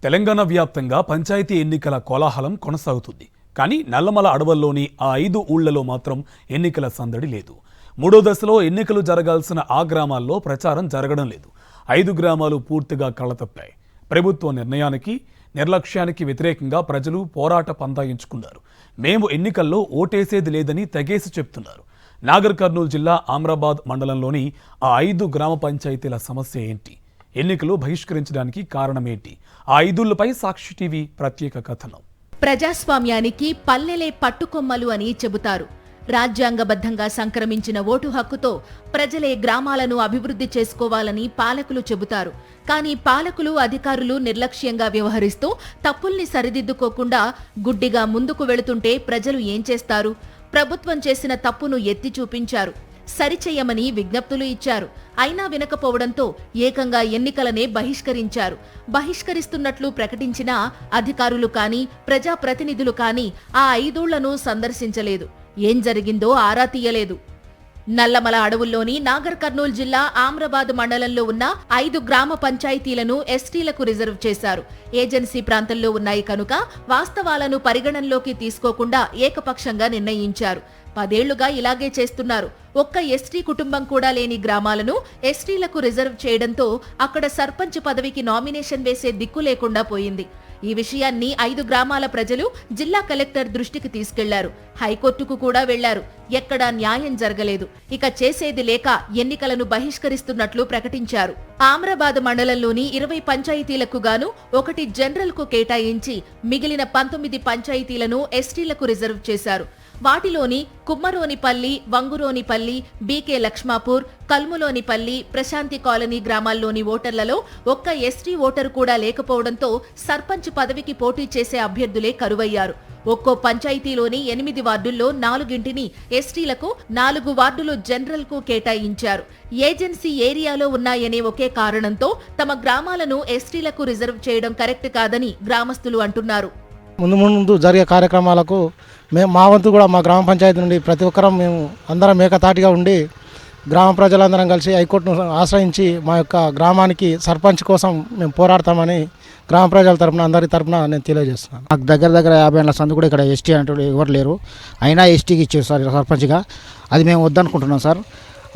తెలంగాణ వ్యాప్తంగా పంచాయతీ ఎన్నికల కోలాహలం కొనసాగుతుంది. కానీ నల్లమల అడవుల్లోని ఆ 5 ఊళ్లలో మాత్రం ఎన్నికల సందడి లేదు. మూడో దశలో ఎన్నికలు జరగాల్సిన ఆ గ్రామాల్లో ప్రచారం జరగడం లేదు. 5 గ్రామాలు పూర్తిగా కళ్ళతప్పాయి. ప్రభుత్వ నిర్ణయానికి నిర్లక్ష్యానికి వ్యతిరేకంగా ప్రజలు పోరాట పందాయించుకున్నారు. మేము ఎన్నికల్లో ఓటేసేది లేదని తెగేసి చెప్తున్నారు. నాగర్ కర్నూలు జిల్లా ఆమ్రాబాద్ మండలంలోని ఆ 5 గ్రామ పంచాయతీల సమస్య ఏంటి? ఎన్నికలు బహిష్కరించడానికి కారణమేంటి? ఆ 5 సాక్షి టీవీ ప్రత్యేక కథనం. ప్రజాస్వామ్యానికి పల్లెలే పట్టుకొమ్మలు అని చెబుతారు. రాజ్యాంగబద్ధంగా సంక్రమించిన ఓటు హక్కుతో ప్రజలే గ్రామాలను అభివృద్ధి చేసుకోవాలని పాలకులు చెబుతారు. కానీ పాలకులు, అధికారులు నిర్లక్ష్యంగా వ్యవహరిస్తూ తప్పుల్ని సరిదిద్దుకోకుండా గుడ్డిగా ముందుకు వెళుతుంటే ప్రజలు ఏం చేస్తారు? ప్రభుత్వం చేసిన తప్పును ఎత్తి చూపించారు. సరిచెయ్యమని విజ్ఞప్తులు ఇచ్చారు. అయినా వినకపోవడంతో ఏకంగా ఎన్నికలనే బహిష్కరించారు. బహిష్కరిస్తున్నట్లు ప్రకటించినా అధికారులు కానీ ప్రజాప్రతినిధులు కానీ ఆ 5 ఊళ్లను సందర్శించలేదు. ఏం జరిగిందో ఆరా తీయలేదు. నల్లమల అడవుల్లోని నాగర్ కర్నూలు జిల్లా ఆమ్రాబాద్ మండలంలో ఉన్న 5 గ్రామ పంచాయతీలను ఎస్టీలకు రిజర్వ్ చేశారు. ఏజెన్సీ ప్రాంతంలో ఉన్నాయి కనుక వాస్తవాలను పరిగణనలోకి తీసుకోకుండా ఏకపక్షంగా నిర్ణయించారు. 10 ఏళ్లుగా ఇలాగే చేస్తున్నారు. ఒక్క ఎస్టీ కుటుంబం కూడా లేని గ్రామాలను ఎస్టీలకు రిజర్వ్ చేయడంతో అక్కడ సర్పంచ్ పదవికి నామినేషన్ వేసే దిక్కు లేకుండా పోయింది. ఈ విషయాన్ని 5 గ్రామాల ప్రజలు జిల్లా కలెక్టర్ దృష్టికి తీసుకెళ్లారు. హైకోర్టుకు కూడా వెళ్లారు. ఎక్కడా న్యాయం జరగలేదు. ఇక చేసేది లేక ఎన్నికలను బహిష్కరిస్తున్నట్లు ప్రకటించారు. ఆమ్రాబాద్ మండలంలోని 20 పంచాయతీలకు గాను 1 జనరల్ కు కేటాయించి మిగిలిన 19 పంచాయతీలను ఎస్టీలకు రిజర్వ్ చేశారు. వాటిలోని కుమ్మరోనిపల్లి, వంగురోనిపల్లి, బీకే లక్ష్మాపూర్, కల్ములోనిపల్లి, ప్రశాంతి కాలనీ గ్రామాల్లోని ఓటర్లలో ఒక్క ఎస్టీ ఓటరు కూడా లేకపోవడంతో సర్పంచ్ పదవికి పోటీ చేసే అభ్యర్థులే కరువయ్యారు. ఒక్కో పంచాయతీలోని 8 వార్డుల్లో 4 ఎస్టీలకు, 4 వార్డులు జనరల్ కు కేటాయించారు. ఏజెన్సీ ఏరియాలో ఉన్నాయనే ఒకే కారణంతో తమ గ్రామాలను ఎస్టీలకు రిజర్వ్ చేయడం కరెక్ట్ కాదని గ్రామస్తులు అంటున్నారు. ముందు జరిగే కార్యక్రమాలకు మా వంతు కూడా మా గ్రామ పంచాయతీ నుండి ప్రతి ఒక్కరం మేము అందరం ఏకతాటిగా ఉండి గ్రామ ప్రజలందరం కలిసి హైకోర్టును ఆశ్రయించి మా యొక్క గ్రామానికి సర్పంచ్ కోసం మేము పోరాడతామని గ్రామ ప్రజల తరపున అందరి తరపున నేను తెలియజేస్తున్నాను. మాకు దగ్గర 50 ఏళ్ల సందు కూడా ఇక్కడ ఎస్టీ అంటే ఎవరు లేరు. అయినా ఎస్టీకి ఇచ్చారు సార్ సర్పంచ్గా. అది మేము వద్దనుకుంటున్నాం సార్.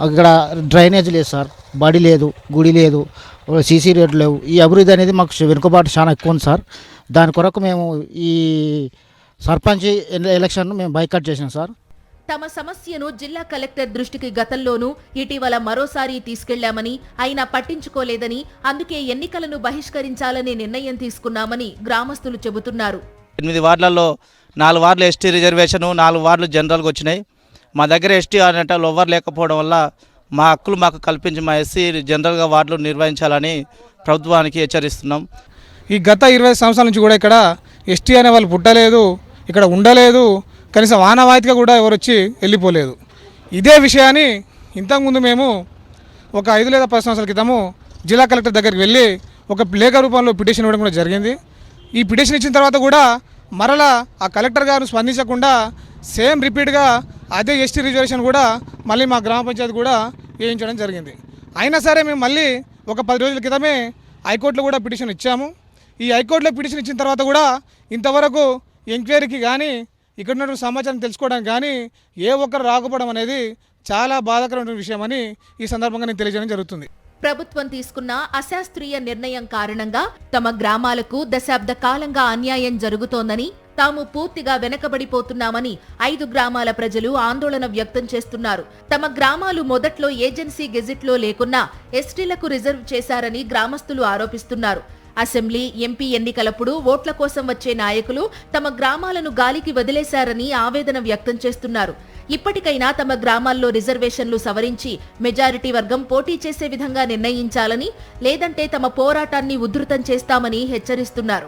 అక్కడ డ్రైనేజ్ లేదు సార్, బడి లేదు, గుడి లేదు, సీసీ రోడ్లు లేవు. ఈ అభివృద్ధి అనేది మాకు వెనుకబాటు చాలా ఎక్కువ ఉంది సార్. దాని కొరకు మేము ఈ సర్పంచ్ ఎలక్షన్ మేము బైకాట్ చేసాం సార్. తమ సమస్యను జిల్లా కలెక్టర్ దృష్టికి గతంలోనూ ఇటీవల మరోసారి తీసుకెళ్లామని, అయినా పట్టించుకోలేదని, అందుకే ఎన్నికలను బహిష్కరించాలనే నిర్ణయం తీసుకున్నామని గ్రామస్తులు చెబుతున్నారు. 8 వార్డులలో 4 వార్డులు ఎస్టీ రిజర్వేషన్, 4 వార్డులు జనరల్గా వచ్చినాయి. మా దగ్గర ఎస్టీ అనేట ఎవరు లేకపోవడం వల్ల మా హక్కులు మాకు కల్పించి మా ఎస్సీ జనరల్గా వార్డులు నిర్వహించాలని ప్రభుత్వానికి హెచ్చరిస్తున్నాం. ఈ గత 20 సంవత్సరాల నుంచి కూడా ఇక్కడ ఎస్టీ అనే వాళ్ళు పుట్టలేదు, ఇక్కడ ఉండలేదు, కనీసం ఆనవాయితీగా కూడా ఎవరు వచ్చి వెళ్ళిపోలేదు. ఇదే విషయాన్ని ఇంతకుముందు మేము ఒక 5 లేదా 10 సంవత్సరాల క్రితము జిల్లా కలెక్టర్ దగ్గరికి వెళ్ళి ఒక లేఖ రూపంలో పిటిషన్ ఇవ్వడం కూడా జరిగింది. ఈ పిటిషన్ ఇచ్చిన తర్వాత కూడా మరలా ఆ కలెక్టర్ గారు స్పందించకుండా సేమ్ రిపీట్గా అదే ఎస్టీ రిజర్వేషన్ కూడా మళ్ళీ మా గ్రామ పంచాయతీ కూడా వేయించడం జరిగింది. అయినా సరే మేము మళ్ళీ ఒక 10 రోజుల క్రితమే హైకోర్టులో కూడా పిటిషన్ ఇచ్చాము. ఈ హైకోర్టులో పిటిషన్ ఇచ్చిన తర్వాత కూడా ఇంతవరకు ఎంక్వైరీకి కానీ ఇక్కడ ఉన్నటువంటి సమాచారం తెలుసుకోవడానికి కానీ ఏ ఒక్కరు రాకపోవడం అనేది చాలా బాధాకరమైన విషయమని ఈ సందర్భంగా నేను తెలియజేయడం జరుగుతుంది. ప్రభుత్వం తీసుకున్న అశాస్త్రీయ నిర్ణయం కారణంగా తమ గ్రామాలకు దశాబ్ద కాలంగా అన్యాయం జరుగుతోందని, తాము పూర్తిగా వెనకబడిపోతున్నామని 5 గ్రామాల ప్రజలు ఆందోళన వ్యక్తం చేస్తున్నారు. తమ గ్రామాలు మొదట్లో ఏజెన్సీ గెజిట్లో లేకున్నా ఎస్టీలకు రిజర్వ్ చేశారని గ్రామస్తులు ఆరోపిస్తున్నారు. అసెంబ్లీ, ఎంపీ ఎన్నికలప్పుడు ఓట్ల కోసం వచ్చే నాయకులు తమ గ్రామాలను గాలికి వదిలేశారని ఆవేదన వ్యక్తం చేస్తున్నారు. ఇప్పటికైనా తమ గ్రామాల్లో రిజర్వేషన్లు సవరించి మెజారిటీ వర్గం పోటీ చేసే విధంగా నిర్ణయించాలని, లేదంటే తమ పోరాటాన్ని ఉధృతం చేస్తామని హెచ్చరిస్తున్నారు.